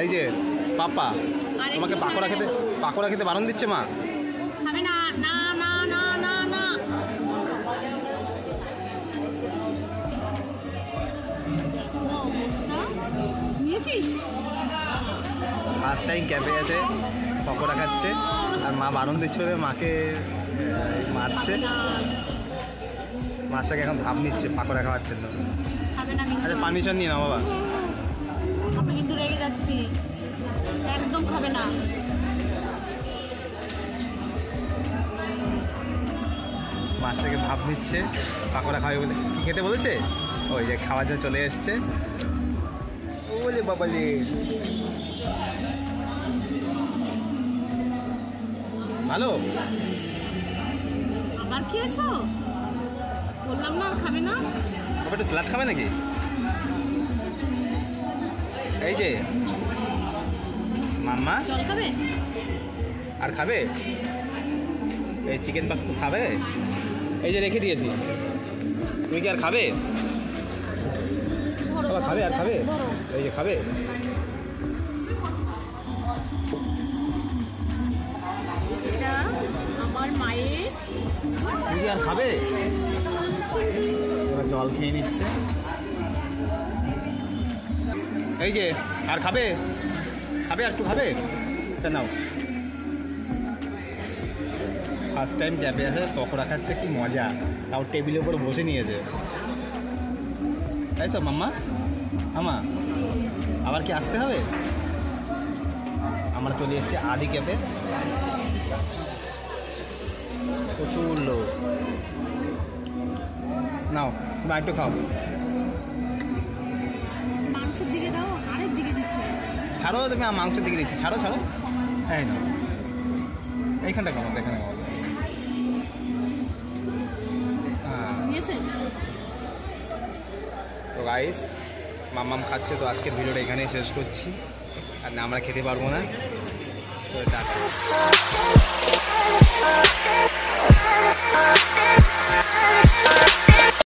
এই যে পাপা তোমাকে পাকোড়া খেতে বারণ দিচ্ছে মা। খাবে না না না না না না। নিয়েছিস? ফার্স্ট টাইম ক্যাফে আছে, পকোড়া খাচ্ছে আর মা বারণ দিচ্ছে, মাকে মারছে। মাছটাকে এখন ভাব নিচ্ছে পাকোড়া খাওয়ার জন্য। আচ্ছা পারমিশন নিয়ে নাও বাবা। আমি কিন্তু রেগে যাচ্ছি, একদম খাবে না। মাছটাকে ভাব নিচ্ছে পাকোড়া খাবে বলে। কি খেতে বলেছে? ওই যে খাওয়ার জন্য চলে এসছে। ওলে বাবালে, ভালো। আবার খেয়েছো? বললাম না খাবে না। বাবা একটু স্যালাড খাবে নাকি? এই যে মাম্মা জল খাবে? আর খাবে? এই চিকেন পাক খাবে? এই যে রেখে দিয়েছি, তুমি কি আর খাবে? বাবা খাবে আর খাবে? এই যে খাবে। এটা আমার মায়ের। তুমি কি আর খাবে? এবার জল খেয়ে নিচ্ছে। এই যে আর খাবে? খাবে আর একটু খাবে? এটা নাও। ফার্স্ট টাইম ক্যাফে আসে, পকোড়া খাচ্ছে, কি মজা। তাও টেবিলের উপর বসে নিয়েছে, তাই তো মাম্মা? মামা আবার কি আসতে হবে? আমরা চলে এসেছি আদি ক্যাফে। প্রচুর লোক। নাও তুমি একটু খাও। মাংসের দিকে দাও, আরেক দিকে দিচ্ছ। ছাড়ো, তুমি মাংসের দিকে দিচ্ছি, ছাড়ো ছাড়ো। এই না, এইখানটা খাও, এখানে খাও। তো গাইস মাম্মাম খাচ্ছে, তো আজকের ভিডিওটা এখানেই শেষ করছি। আর না আমরা খেতে পারবো না, তো টাটা।